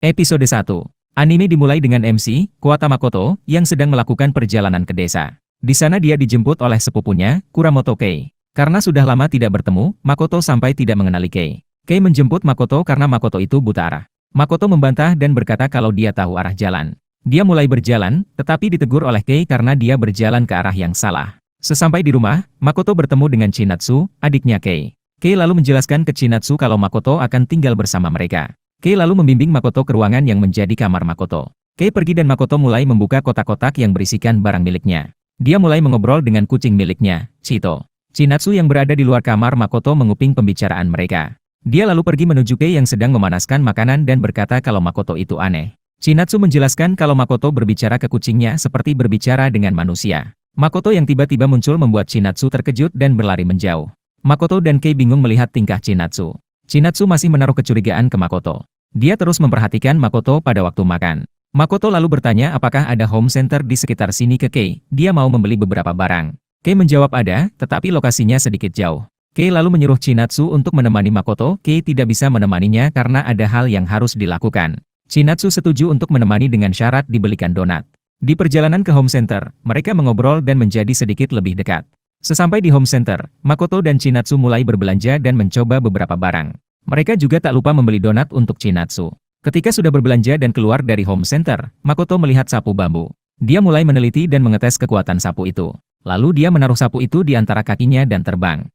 Episode 1. Anime dimulai dengan MC, Kawata Makoto, yang sedang melakukan perjalanan ke desa. Di sana dia dijemput oleh sepupunya, Kuramoto Kei. Karena sudah lama tidak bertemu, Makoto sampai tidak mengenali Kei. Kei menjemput Makoto karena Makoto itu buta arah. Makoto membantah dan berkata kalau dia tahu arah jalan. Dia mulai berjalan, tetapi ditegur oleh Kei karena dia berjalan ke arah yang salah. Sesampai di rumah, Makoto bertemu dengan Chinatsu, adiknya Kei. Kei lalu menjelaskan ke Chinatsu kalau Makoto akan tinggal bersama mereka. Kei lalu membimbing Makoto ke ruangan yang menjadi kamar Makoto. Kei pergi dan Makoto mulai membuka kotak-kotak yang berisikan barang miliknya. Dia mulai mengobrol dengan kucing miliknya, Chito. Chinatsu yang berada di luar kamar Makoto menguping pembicaraan mereka. Dia lalu pergi menuju Kei yang sedang memanaskan makanan dan berkata kalau Makoto itu aneh. Chinatsu menjelaskan kalau Makoto berbicara ke kucingnya seperti berbicara dengan manusia. Makoto yang tiba-tiba muncul membuat Chinatsu terkejut dan berlari menjauh. Makoto dan Kei bingung melihat tingkah Chinatsu. Chinatsu masih menaruh kecurigaan ke Makoto. Dia terus memperhatikan Makoto pada waktu makan. Makoto lalu bertanya apakah ada home center di sekitar sini ke Kei. Dia mau membeli beberapa barang. Kei menjawab ada, tetapi lokasinya sedikit jauh. Kei lalu menyuruh Chinatsu untuk menemani Makoto. Kei tidak bisa menemaninya karena ada hal yang harus dilakukan. Chinatsu setuju untuk menemani dengan syarat dibelikan donat. Di perjalanan ke home center, mereka mengobrol dan menjadi sedikit lebih dekat. Sesampai di home center, Makoto dan Chinatsu mulai berbelanja dan mencoba beberapa barang. Mereka juga tak lupa membeli donat untuk Chinatsu. Ketika sudah berbelanja dan keluar dari home center, Makoto melihat sapu bambu. Dia mulai meneliti dan mengetes kekuatan sapu itu. Lalu dia menaruh sapu itu di antara kakinya dan terbang.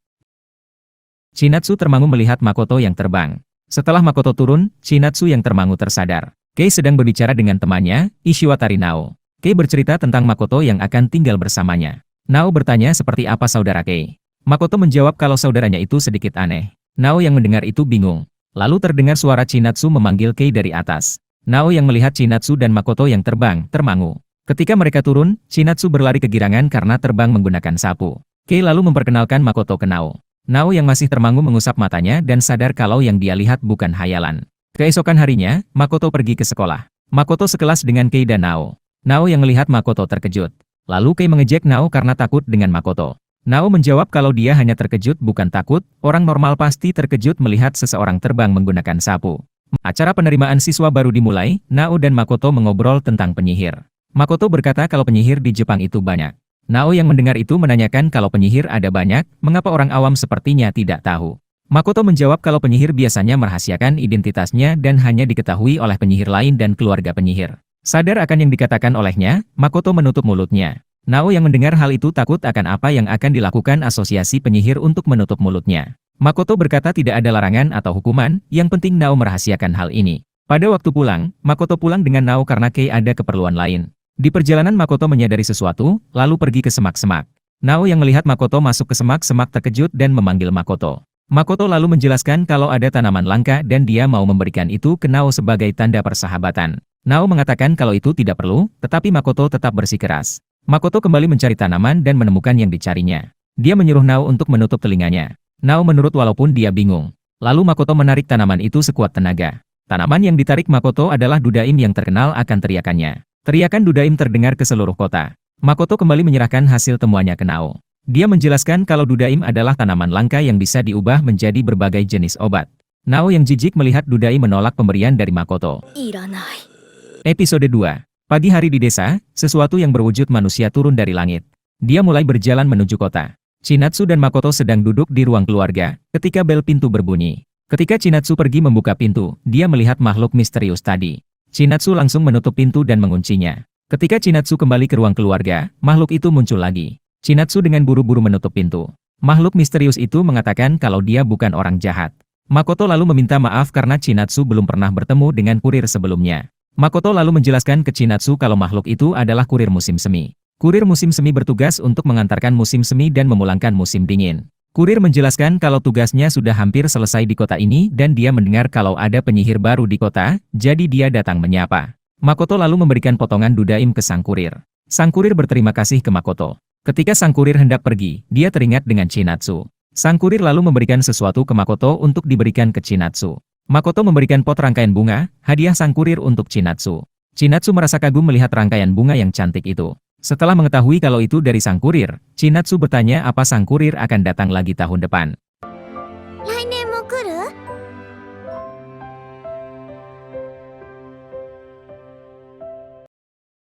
Chinatsu termangu melihat Makoto yang terbang. Setelah Makoto turun, Chinatsu yang termangu tersadar. Kei sedang berbicara dengan temannya, Ishiwatari Nao. Kei bercerita tentang Makoto yang akan tinggal bersamanya. Nao bertanya seperti apa saudara Kei. Makoto menjawab kalau saudaranya itu sedikit aneh. Nao yang mendengar itu bingung. Lalu terdengar suara Chinatsu memanggil Kei dari atas. Nao yang melihat Chinatsu dan Makoto yang terbang, termangu. Ketika mereka turun, Chinatsu berlari kegirangan karena terbang menggunakan sapu. Kei lalu memperkenalkan Makoto ke Nao. Nao yang masih termangu mengusap matanya dan sadar kalau yang dia lihat bukan hayalan. Keesokan harinya, Makoto pergi ke sekolah. Makoto sekelas dengan Kei dan Nao. Nao yang melihat Makoto terkejut. Lalu Kei mengejek Nao karena takut dengan Makoto. Nao menjawab kalau dia hanya terkejut bukan takut, orang normal pasti terkejut melihat seseorang terbang menggunakan sapu. Acara penerimaan siswa baru dimulai, Nao dan Makoto mengobrol tentang penyihir. Makoto berkata kalau penyihir di Jepang itu banyak. Nao yang mendengar itu menanyakan kalau penyihir ada banyak, mengapa orang awam sepertinya tidak tahu. Makoto menjawab kalau penyihir biasanya merahasiakan identitasnya dan hanya diketahui oleh penyihir lain dan keluarga penyihir. Sadar akan yang dikatakan olehnya, Makoto menutup mulutnya. Nao yang mendengar hal itu takut akan apa yang akan dilakukan asosiasi penyihir untuk menutup mulutnya. Makoto berkata tidak ada larangan atau hukuman, yang penting Nao merahasiakan hal ini. Pada waktu pulang, Makoto pulang dengan Nao karena Kei ada keperluan lain. Di perjalanan Makoto menyadari sesuatu, lalu pergi ke semak-semak. Nao yang melihat Makoto masuk ke semak-semak terkejut dan memanggil Makoto. Makoto lalu menjelaskan kalau ada tanaman langka dan dia mau memberikan itu ke Nao sebagai tanda persahabatan. Nao mengatakan kalau itu tidak perlu, tetapi Makoto tetap bersikeras. Makoto kembali mencari tanaman dan menemukan yang dicarinya. Dia menyuruh Nao untuk menutup telinganya. Nao menurut walaupun dia bingung. Lalu Makoto menarik tanaman itu sekuat tenaga. Tanaman yang ditarik Makoto adalah dudaim yang terkenal akan teriakannya. Teriakan dudaim terdengar ke seluruh kota. Makoto kembali menyerahkan hasil temuannya ke Nao. Dia menjelaskan kalau dudaim adalah tanaman langka yang bisa diubah menjadi berbagai jenis obat. Nao yang jijik melihat dudaim menolak pemberian dari Makoto. Episode 2. Pagi hari di desa, sesuatu yang berwujud manusia turun dari langit. Dia mulai berjalan menuju kota. Chinatsu dan Makoto sedang duduk di ruang keluarga, ketika bel pintu berbunyi. Ketika Chinatsu pergi membuka pintu, dia melihat makhluk misterius tadi. Chinatsu langsung menutup pintu dan menguncinya. Ketika Chinatsu kembali ke ruang keluarga, makhluk itu muncul lagi. Chinatsu dengan buru-buru menutup pintu. Makhluk misterius itu mengatakan kalau dia bukan orang jahat. Makoto lalu meminta maaf karena Chinatsu belum pernah bertemu dengan kurir sebelumnya. Makoto lalu menjelaskan ke Chinatsu kalau makhluk itu adalah kurir musim semi. Kurir musim semi bertugas untuk mengantarkan musim semi dan memulangkan musim dingin. Kurir menjelaskan kalau tugasnya sudah hampir selesai di kota ini dan dia mendengar kalau ada penyihir baru di kota, jadi dia datang menyapa. Makoto lalu memberikan potongan dudaim ke sang kurir. Sang kurir berterima kasih ke Makoto. Ketika sang kurir hendak pergi, dia teringat dengan Chinatsu. Sang kurir lalu memberikan sesuatu ke Makoto untuk diberikan ke Chinatsu. Makoto memberikan pot rangkaian bunga, hadiah sang kurir untuk Chinatsu. Chinatsu merasa kagum melihat rangkaian bunga yang cantik itu. Setelah mengetahui kalau itu dari sang kurir, Chinatsu bertanya apa sang kurir akan datang lagi tahun depan.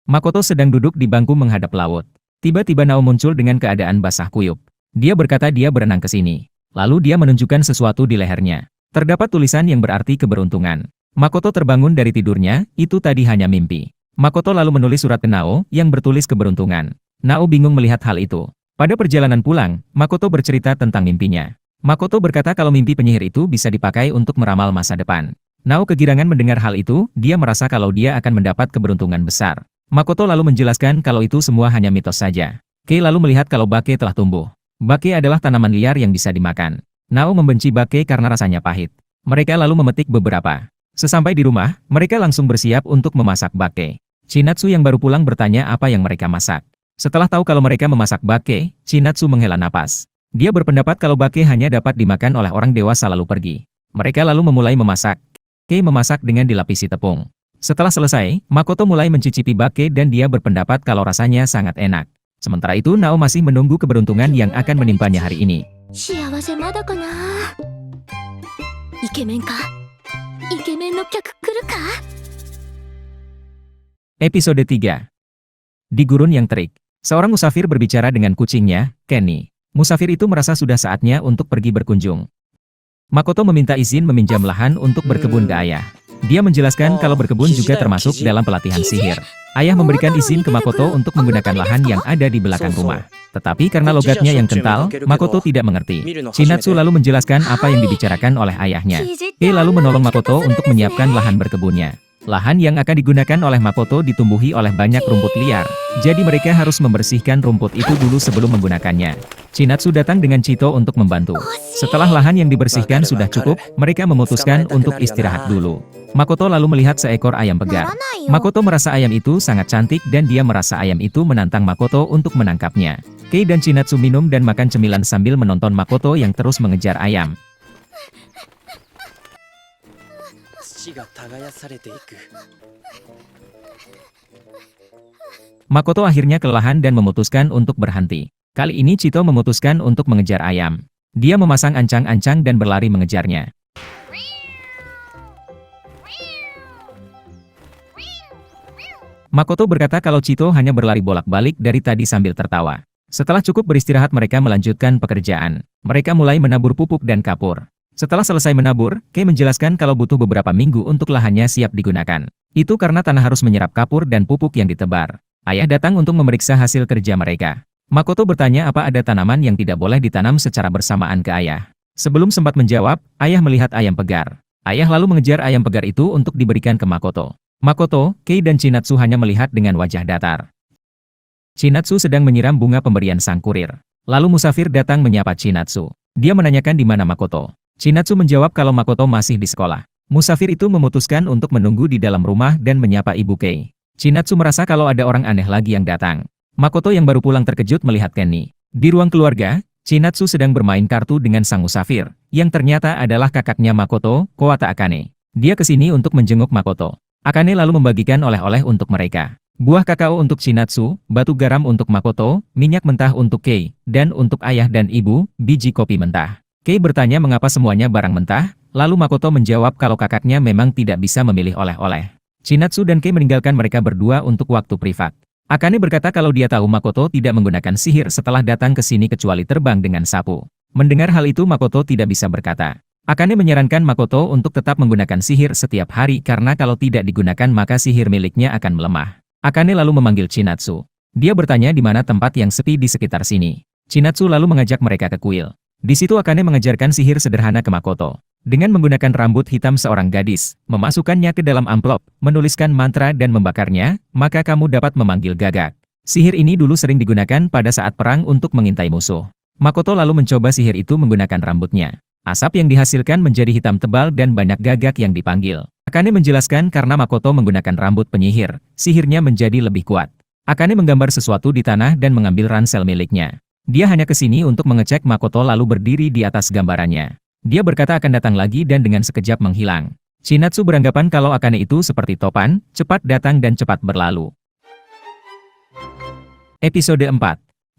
Makoto sedang duduk di bangku menghadap laut. Tiba-tiba Nao muncul dengan keadaan basah kuyup. Dia berkata dia berenang ke sini. Lalu dia menunjukkan sesuatu di lehernya. Terdapat tulisan yang berarti keberuntungan. Makoto terbangun dari tidurnya, itu tadi hanya mimpi. Makoto lalu menulis surat ke Nao yang bertulis keberuntungan. Nao bingung melihat hal itu. Pada perjalanan pulang, Makoto bercerita tentang mimpinya. Makoto berkata kalau mimpi penyihir itu bisa dipakai untuk meramal masa depan. Nao kegirangan mendengar hal itu, dia merasa kalau dia akan mendapat keberuntungan besar. Makoto lalu menjelaskan kalau itu semua hanya mitos saja. Kei lalu melihat kalau bake telah tumbuh. Bake adalah tanaman liar yang bisa dimakan. Nao membenci bake karena rasanya pahit. Mereka lalu memetik beberapa. Sesampai di rumah, mereka langsung bersiap untuk memasak bake. Chinatsu yang baru pulang bertanya apa yang mereka masak. Setelah tahu kalau mereka memasak bake, Chinatsu menghela napas. Dia berpendapat kalau bake hanya dapat dimakan oleh orang dewasa lalu pergi. Mereka lalu memulai memasak. Kei memasak dengan dilapisi tepung. Setelah selesai, Makoto mulai mencicipi bake dan dia berpendapat kalau rasanya sangat enak. Sementara itu Nao masih menunggu keberuntungan yang akan menimpanya hari ini. Episode 3. Di gurun yang terik. Seorang musafir berbicara dengan kucingnya, Kenny. Musafir itu merasa sudah saatnya untuk pergi berkunjung. Makoto meminta izin meminjam lahan untuk berkebun ke ayah. Dia menjelaskan kalau berkebun juga termasuk dalam pelatihan sihir. Ayah memberikan izin ke Makoto untuk menggunakan lahan yang ada di belakang rumah. Tetapi karena logatnya yang kental, Makoto tidak mengerti. Chinatsu lalu menjelaskan apa yang dibicarakan oleh ayahnya. Kei lalu menolong Makoto untuk menyiapkan lahan berkebunnya. Lahan yang akan digunakan oleh Makoto ditumbuhi oleh banyak rumput liar. Jadi mereka harus membersihkan rumput itu dulu sebelum menggunakannya. Chinatsu datang dengan Chito untuk membantu. Setelah lahan yang dibersihkan sudah cukup, mereka memutuskan untuk istirahat dulu. Makoto lalu melihat seekor ayam pegar. Makoto merasa ayam itu sangat cantik dan dia merasa ayam itu menantang Makoto untuk menangkapnya. Kei dan Chinatsu minum dan makan cemilan sambil menonton Makoto yang terus mengejar ayam. Makoto akhirnya kelelahan dan memutuskan untuk berhenti. Kali ini Chito memutuskan untuk mengejar ayam. Dia memasang ancang-ancang dan berlari mengejarnya. Makoto berkata kalau Chito hanya berlari bolak-balik dari tadi sambil tertawa. Setelah cukup beristirahat mereka melanjutkan pekerjaan. Mereka mulai menabur pupuk dan kapur. Setelah selesai menabur, Kei menjelaskan kalau butuh beberapa minggu untuk lahannya siap digunakan. Itu karena tanah harus menyerap kapur dan pupuk yang ditebar. Ayah datang untuk memeriksa hasil kerja mereka. Makoto bertanya apa ada tanaman yang tidak boleh ditanam secara bersamaan ke ayah. Sebelum sempat menjawab, ayah melihat ayam pegar. Ayah lalu mengejar ayam pegar itu untuk diberikan ke Makoto. Makoto, Kei dan Chinatsu hanya melihat dengan wajah datar. Chinatsu sedang menyiram bunga pemberian sang kurir. Lalu musafir datang menyapa Chinatsu. Dia menanyakan di mana Makoto. Chinatsu menjawab kalau Makoto masih di sekolah. Musafir itu memutuskan untuk menunggu di dalam rumah dan menyapa Ibu Kei. Chinatsu merasa kalau ada orang aneh lagi yang datang. Makoto yang baru pulang terkejut melihat Kenny. Di ruang keluarga, Chinatsu sedang bermain kartu dengan sang musafir, yang ternyata adalah kakaknya Makoto, Kowata Akane. Dia kesini untuk menjenguk Makoto. Akane lalu membagikan oleh-oleh untuk mereka. Buah kakao untuk Chinatsu, batu garam untuk Makoto, minyak mentah untuk Kei, dan untuk ayah dan ibu, biji kopi mentah. Kei bertanya mengapa semuanya barang mentah, lalu Makoto menjawab kalau kakaknya memang tidak bisa memilih oleh-oleh. Chinatsu dan Kei meninggalkan mereka berdua untuk waktu privat. Akane berkata kalau dia tahu Makoto tidak menggunakan sihir setelah datang ke sini kecuali terbang dengan sapu. Mendengar hal itu Makoto tidak bisa berkata. Akane menyarankan Makoto untuk tetap menggunakan sihir setiap hari karena kalau tidak digunakan maka sihir miliknya akan melemah. Akane lalu memanggil Chinatsu. Dia bertanya di mana tempat yang sepi di sekitar sini. Chinatsu lalu mengajak mereka ke kuil. Di situ Akane mengajarkan sihir sederhana ke Makoto. Dengan menggunakan rambut hitam seorang gadis, memasukkannya ke dalam amplop, menuliskan mantra dan membakarnya, maka kamu dapat memanggil gagak. Sihir ini dulu sering digunakan pada saat perang untuk mengintai musuh. Makoto lalu mencoba sihir itu menggunakan rambutnya. Asap yang dihasilkan menjadi hitam tebal dan banyak gagak yang dipanggil. Akane menjelaskan karena Makoto menggunakan rambut penyihir, sihirnya menjadi lebih kuat. Akane menggambar sesuatu di tanah dan mengambil ransel miliknya. Dia hanya ke sini untuk mengecek Makoto lalu berdiri di atas gambarannya. Dia berkata akan datang lagi dan dengan sekejap menghilang. Chinatsu beranggapan kalau Akane itu seperti topan, cepat datang dan cepat berlalu. Episode 4.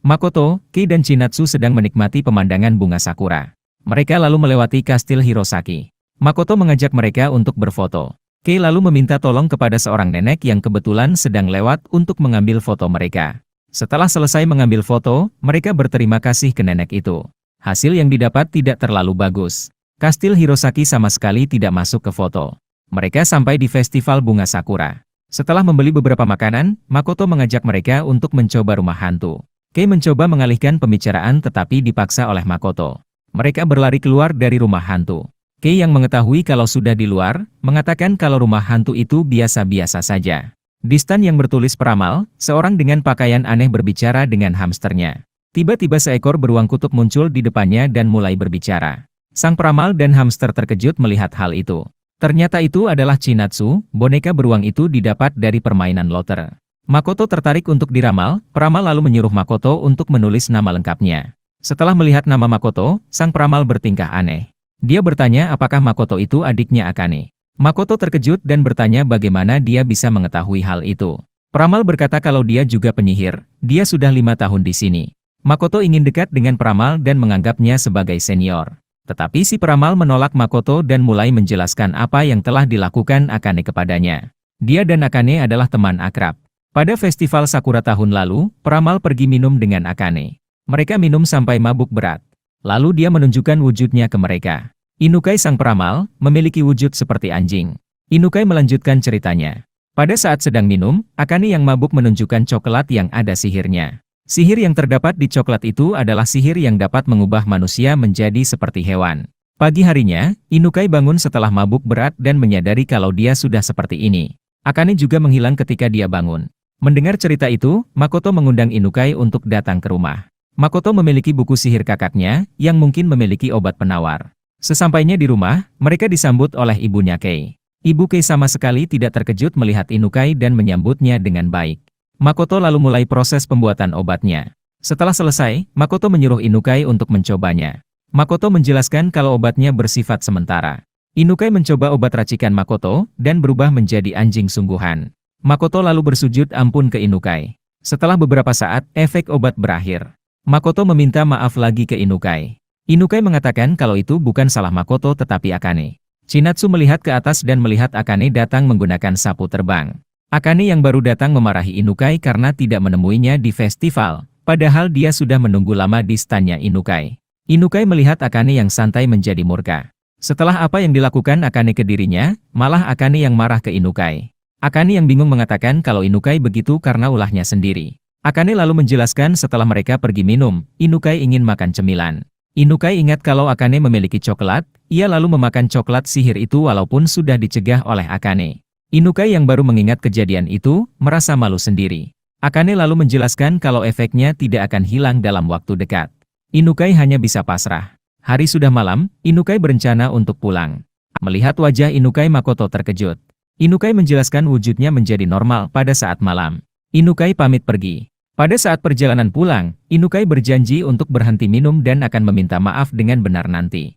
Makoto, Kei dan Chinatsu sedang menikmati pemandangan bunga sakura. Mereka lalu melewati kastil Hirosaki. Makoto mengajak mereka untuk berfoto. Kei lalu meminta tolong kepada seorang nenek yang kebetulan sedang lewat untuk mengambil foto mereka. Setelah selesai mengambil foto, mereka berterima kasih ke nenek itu. Hasil yang didapat tidak terlalu bagus. Kastil Hirosaki sama sekali tidak masuk ke foto. Mereka sampai di festival bunga sakura. Setelah membeli beberapa makanan, Makoto mengajak mereka untuk mencoba rumah hantu. Kei mencoba mengalihkan pembicaraan tetapi dipaksa oleh Makoto. Mereka berlari keluar dari rumah hantu. Kei yang mengetahui kalau sudah di luar, mengatakan kalau rumah hantu itu biasa-biasa saja. Di stan yang bertulis peramal, seorang dengan pakaian aneh berbicara dengan hamsternya. Tiba-tiba seekor beruang kutub muncul di depannya dan mulai berbicara. Sang peramal dan hamster terkejut melihat hal itu. Ternyata itu adalah Chinatsu, boneka beruang itu didapat dari permainan loter. Makoto tertarik untuk diramal, peramal lalu menyuruh Makoto untuk menulis nama lengkapnya. Setelah melihat nama Makoto, sang peramal bertingkah aneh. Dia bertanya apakah Makoto itu adiknya Akane. Makoto terkejut dan bertanya bagaimana dia bisa mengetahui hal itu. Peramal berkata kalau dia juga penyihir, dia sudah 5 tahun di sini. Makoto ingin dekat dengan peramal dan menganggapnya sebagai senior. Tetapi si peramal menolak Makoto dan mulai menjelaskan apa yang telah dilakukan Akane kepadanya. Dia dan Akane adalah teman akrab. Pada festival Sakura tahun lalu, peramal pergi minum dengan Akane. Mereka minum sampai mabuk berat. Lalu dia menunjukkan wujudnya ke mereka. Inukai sang peramal, memiliki wujud seperti anjing. Inukai melanjutkan ceritanya. Pada saat sedang minum, Akane yang mabuk menunjukkan coklat yang ada sihirnya. Sihir yang terdapat di coklat itu adalah sihir yang dapat mengubah manusia menjadi seperti hewan. Pagi harinya, Inukai bangun setelah mabuk berat dan menyadari kalau dia sudah seperti ini. Akane juga menghilang ketika dia bangun. Mendengar cerita itu, Makoto mengundang Inukai untuk datang ke rumah. Makoto memiliki buku sihir kakaknya, yang mungkin memiliki obat penawar. Sesampainya di rumah, mereka disambut oleh ibunya Kei. Ibu Kei sama sekali tidak terkejut melihat Inukai dan menyambutnya dengan baik. Makoto lalu mulai proses pembuatan obatnya. Setelah selesai, Makoto menyuruh Inukai untuk mencobanya. Makoto menjelaskan kalau obatnya bersifat sementara. Inukai mencoba obat racikan Makoto, dan berubah menjadi anjing sungguhan. Makoto lalu bersujud ampun ke Inukai. Setelah beberapa saat, efek obat berakhir. Makoto meminta maaf lagi ke Inukai. Inukai mengatakan kalau itu bukan salah Makoto tetapi Akane. Chinatsu melihat ke atas dan melihat Akane datang menggunakan sapu terbang. Akane yang baru datang memarahi Inukai karena tidak menemuinya di festival, padahal dia sudah menunggu lama di stannya Inukai. Inukai melihat Akane yang santai menjadi murka. Setelah apa yang dilakukan Akane ke dirinya, malah Akane yang marah ke Inukai. Akane yang bingung mengatakan kalau Inukai begitu karena ulahnya sendiri. Akane lalu menjelaskan setelah mereka pergi minum, Inukai ingin makan cemilan. Inukai ingat kalau Akane memiliki coklat, ia lalu memakan coklat sihir itu walaupun sudah dicegah oleh Akane. Inukai yang baru mengingat kejadian itu, merasa malu sendiri. Akane lalu menjelaskan kalau efeknya tidak akan hilang dalam waktu dekat. Inukai hanya bisa pasrah. Hari sudah malam, Inukai berencana untuk pulang. Melihat wajah Inukai, Makoto terkejut. Inukai menjelaskan wujudnya menjadi normal pada saat malam. Inukai pamit pergi. Pada saat perjalanan pulang, Inukai berjanji untuk berhenti minum dan akan meminta maaf dengan benar nanti.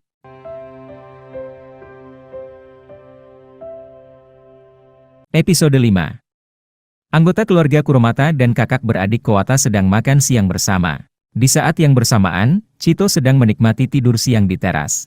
Episode 5. Anggota keluarga Kuromata dan kakak beradik Kawata sedang makan siang bersama. Di saat yang bersamaan, Chito sedang menikmati tidur siang di teras.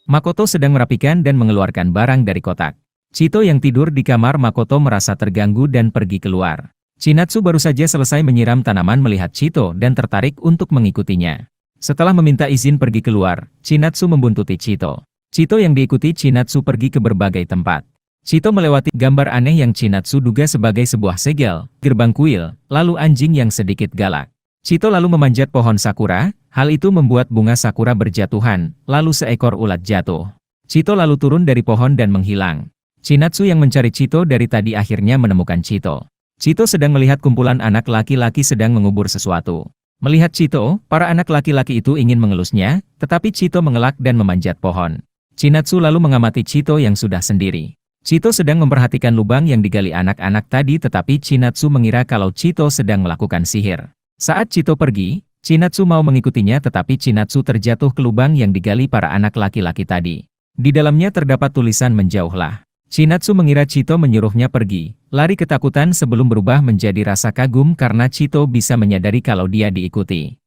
Makoto sedang merapikan dan mengeluarkan barang dari kotak. Chito yang tidur di kamar Makoto merasa terganggu dan pergi keluar. Chinatsu baru saja selesai menyiram tanaman melihat Chito dan tertarik untuk mengikutinya. Setelah meminta izin pergi keluar, Chinatsu membuntuti Chito. Chito yang diikuti Chinatsu pergi ke berbagai tempat. Chito melewati gambar aneh yang Chinatsu duga sebagai sebuah segel, gerbang kuil, lalu anjing yang sedikit galak. Chito lalu memanjat pohon sakura, hal itu membuat bunga sakura berjatuhan, lalu seekor ulat jatuh. Chito lalu turun dari pohon dan menghilang. Chinatsu yang mencari Chito dari tadi akhirnya menemukan Chito. Chito sedang melihat kumpulan anak laki-laki sedang mengubur sesuatu. Melihat Chito, para anak laki-laki itu ingin mengelusnya, tetapi Chito mengelak dan memanjat pohon. Chinatsu lalu mengamati Chito yang sudah sendiri. Chito sedang memperhatikan lubang yang digali anak-anak tadi tetapi Chinatsu mengira kalau Chito sedang melakukan sihir. Saat Chito pergi, Chinatsu mau mengikutinya tetapi Chinatsu terjatuh ke lubang yang digali para anak laki-laki tadi. Di dalamnya terdapat tulisan menjauhlah. Chinatsu mengira Chito menyuruhnya pergi, lari ketakutan sebelum berubah menjadi rasa kagum karena Chito bisa menyadari kalau dia diikuti.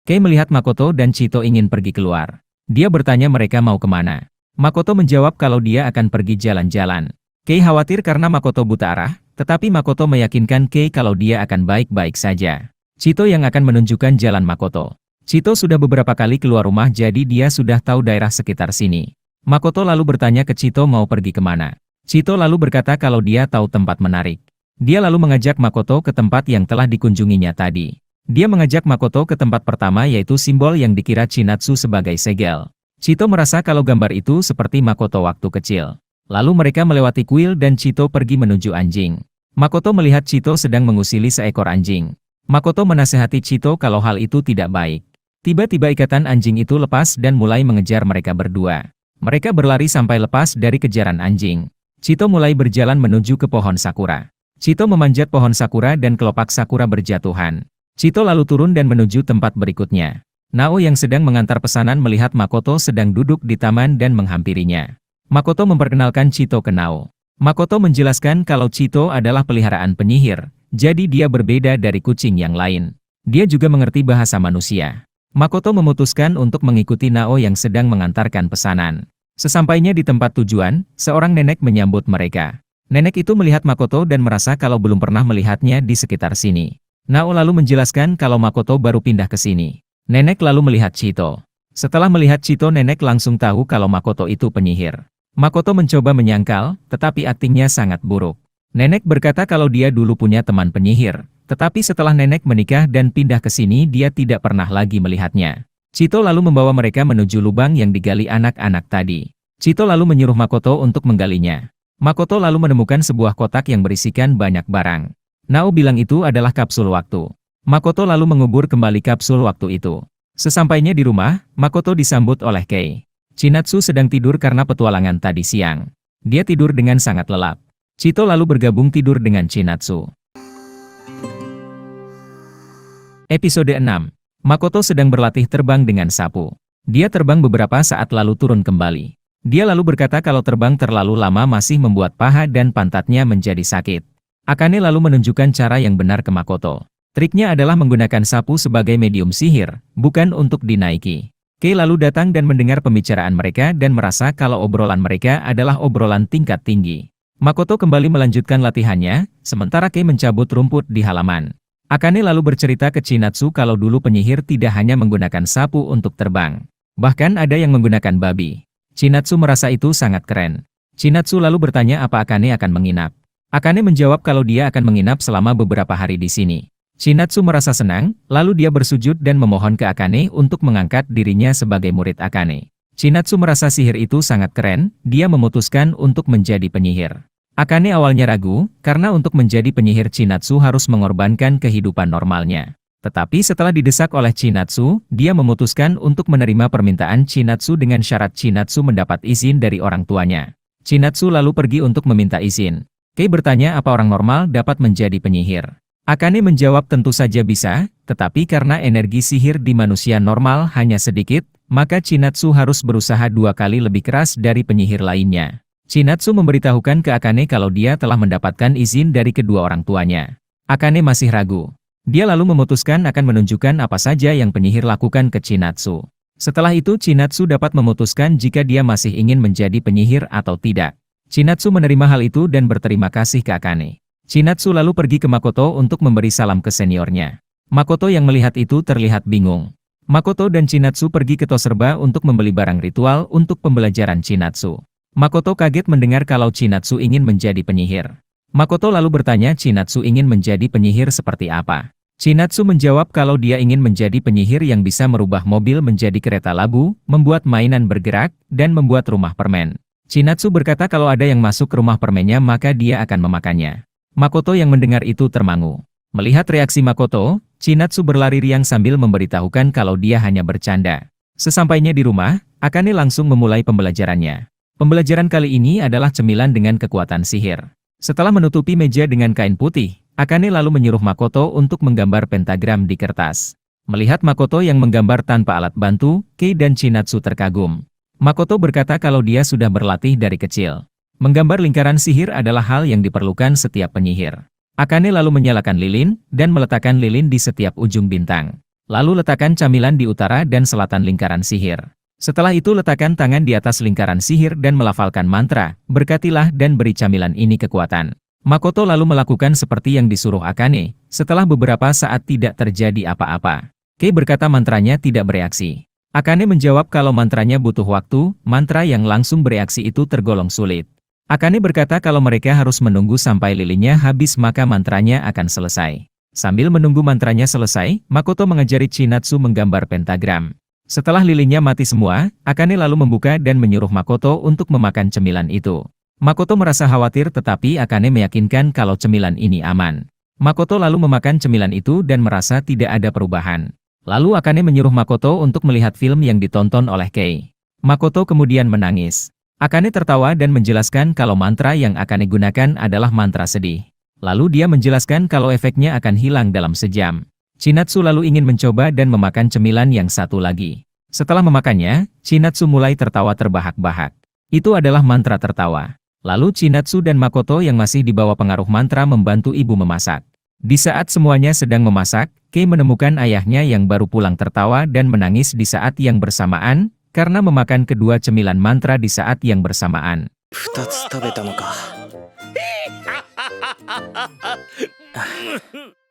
Kei melihat Makoto dan Chito ingin pergi keluar. Dia bertanya mereka mau kemana. Makoto menjawab kalau dia akan pergi jalan-jalan. Kei khawatir karena Makoto buta arah, tetapi Makoto meyakinkan Kei kalau dia akan baik-baik saja. Chito yang akan menunjukkan jalan Makoto. Chito sudah beberapa kali keluar rumah jadi dia sudah tahu daerah sekitar sini. Makoto lalu bertanya ke Chito mau pergi kemana. Chito lalu berkata kalau dia tahu tempat menarik. Dia lalu mengajak Makoto ke tempat yang telah dikunjunginya tadi. Dia mengajak Makoto ke tempat pertama yaitu simbol yang dikira Chinatsu sebagai segel. Chito merasa kalau gambar itu seperti Makoto waktu kecil. Lalu mereka melewati kuil dan Chito pergi menuju anjing. Makoto melihat Chito sedang mengusili seekor anjing. Makoto menasihati Chito kalau hal itu tidak baik. Tiba-tiba ikatan anjing itu lepas dan mulai mengejar mereka berdua. Mereka berlari sampai lepas dari kejaran anjing. Chito mulai berjalan menuju ke pohon sakura. Chito memanjat pohon sakura dan kelopak sakura berjatuhan. Chito lalu turun dan menuju tempat berikutnya. Nao yang sedang mengantar pesanan melihat Makoto sedang duduk di taman dan menghampirinya. Makoto memperkenalkan Chito ke Nao. Makoto menjelaskan kalau Chito adalah peliharaan penyihir, jadi dia berbeda dari kucing yang lain. Dia juga mengerti bahasa manusia. Makoto memutuskan untuk mengikuti Nao yang sedang mengantarkan pesanan. Sesampainya di tempat tujuan, seorang nenek menyambut mereka. Nenek itu melihat Makoto dan merasa kalau belum pernah melihatnya di sekitar sini. Nao lalu menjelaskan kalau Makoto baru pindah ke sini. Nenek lalu melihat Chito. Setelah melihat Chito, nenek langsung tahu kalau Makoto itu penyihir. Makoto mencoba menyangkal, tetapi aktingnya sangat buruk. Nenek berkata kalau dia dulu punya teman penyihir, tetapi setelah nenek menikah dan pindah ke sini dia tidak pernah lagi melihatnya. Chito lalu membawa mereka menuju lubang yang digali anak-anak tadi. Chito lalu menyuruh Makoto untuk menggalinya. Makoto lalu menemukan sebuah kotak yang berisikan banyak barang. Nao bilang itu adalah kapsul waktu. Makoto lalu mengubur kembali kapsul waktu itu. Sesampainya di rumah, Makoto disambut oleh Kei. Chinatsu sedang tidur karena petualangan tadi siang. Dia tidur dengan sangat lelap. Chito lalu bergabung tidur dengan Chinatsu. Episode 6. Makoto sedang berlatih terbang dengan sapu. Dia terbang beberapa saat lalu turun kembali. Dia lalu berkata kalau terbang terlalu lama masih membuat paha dan pantatnya menjadi sakit. Akane lalu menunjukkan cara yang benar ke Makoto. Triknya adalah menggunakan sapu sebagai medium sihir, bukan untuk dinaiki. Kei lalu datang dan mendengar pembicaraan mereka dan merasa kalau obrolan mereka adalah obrolan tingkat tinggi. Makoto kembali melanjutkan latihannya, sementara Kei mencabut rumput di halaman. Akane lalu bercerita ke Chinatsu kalau dulu penyihir tidak hanya menggunakan sapu untuk terbang. Bahkan ada yang menggunakan babi. Chinatsu merasa itu sangat keren. Chinatsu lalu bertanya apa Akane akan menginap. Akane menjawab kalau dia akan menginap selama beberapa hari di sini. Chinatsu merasa senang, lalu dia bersujud dan memohon ke Akane untuk mengangkat dirinya sebagai murid Akane. Chinatsu merasa sihir itu sangat keren, dia memutuskan untuk menjadi penyihir. Akane awalnya ragu, karena untuk menjadi penyihir Chinatsu harus mengorbankan kehidupan normalnya. Tetapi setelah didesak oleh Chinatsu, dia memutuskan untuk menerima permintaan Chinatsu dengan syarat Chinatsu mendapat izin dari orang tuanya. Chinatsu lalu pergi untuk meminta izin. Kei bertanya apa orang normal dapat menjadi penyihir. Akane menjawab tentu saja bisa, tetapi karena energi sihir di manusia normal hanya sedikit, maka Chinatsu harus berusaha 2 kali lebih keras dari penyihir lainnya. Chinatsu memberitahukan ke Akane kalau dia telah mendapatkan izin dari kedua orang tuanya. Akane masih ragu. Dia lalu memutuskan akan menunjukkan apa saja yang penyihir lakukan ke Chinatsu. Setelah itu Chinatsu dapat memutuskan jika dia masih ingin menjadi penyihir atau tidak. Chinatsu menerima hal itu dan berterima kasih ke Akane. Chinatsu lalu pergi ke Makoto untuk memberi salam ke seniornya. Makoto yang melihat itu terlihat bingung. Makoto dan Chinatsu pergi ke Toserba untuk membeli barang ritual untuk pembelajaran Chinatsu. Makoto kaget mendengar kalau Chinatsu ingin menjadi penyihir. Makoto lalu bertanya Chinatsu ingin menjadi penyihir seperti apa. Chinatsu menjawab kalau dia ingin menjadi penyihir yang bisa merubah mobil menjadi kereta labu, membuat mainan bergerak, dan membuat rumah permen. Chinatsu berkata kalau ada yang masuk ke rumah permennya maka dia akan memakannya. Makoto yang mendengar itu termangu. Melihat reaksi Makoto, Chinatsu berlari riang sambil memberitahukan kalau dia hanya bercanda. Sesampainya di rumah, Akane langsung memulai pembelajarannya. Pembelajaran kali ini adalah cemilan dengan kekuatan sihir. Setelah menutupi meja dengan kain putih, Akane lalu menyuruh Makoto untuk menggambar pentagram di kertas. Melihat Makoto yang menggambar tanpa alat bantu, Kei dan Chinatsu terkagum. Makoto berkata kalau dia sudah berlatih dari kecil. Menggambar lingkaran sihir adalah hal yang diperlukan setiap penyihir. Akane lalu menyalakan lilin, dan meletakkan lilin di setiap ujung bintang. Lalu letakkan camilan di utara dan selatan lingkaran sihir. Setelah itu letakkan tangan di atas lingkaran sihir dan melafalkan mantra, berkatilah dan beri camilan ini kekuatan. Makoto lalu melakukan seperti yang disuruh Akane. Setelah beberapa saat tidak terjadi apa-apa. Kei berkata mantranya tidak bereaksi. Akane menjawab kalau mantranya butuh waktu, mantra yang langsung bereaksi itu tergolong sulit. Akane berkata kalau mereka harus menunggu sampai lilinnya habis maka mantranya akan selesai. Sambil menunggu mantranya selesai, Makoto mengajari Chinatsu menggambar pentagram. Setelah lilinnya mati semua, Akane lalu membuka dan menyuruh Makoto untuk memakan cemilan itu. Makoto merasa khawatir tetapi Akane meyakinkan kalau cemilan ini aman. Makoto lalu memakan cemilan itu dan merasa tidak ada perubahan. Lalu Akane menyuruh Makoto untuk melihat film yang ditonton oleh Kei. Makoto kemudian menangis. Akane tertawa dan menjelaskan kalau mantra yang Akane gunakan adalah mantra sedih. Lalu dia menjelaskan kalau efeknya akan hilang dalam sejam. Chinatsu lalu ingin mencoba dan memakan cemilan yang satu lagi. Setelah memakannya, Chinatsu mulai tertawa terbahak-bahak. Itu adalah mantra tertawa. Lalu Chinatsu dan Makoto yang masih di bawah pengaruh mantra membantu ibu memasak. Di saat semuanya sedang memasak, Kei menemukan ayahnya yang baru pulang tertawa dan menangis di saat yang bersamaan, karena memakan kedua cemilan mantra di saat yang bersamaan. 2つ食べたのか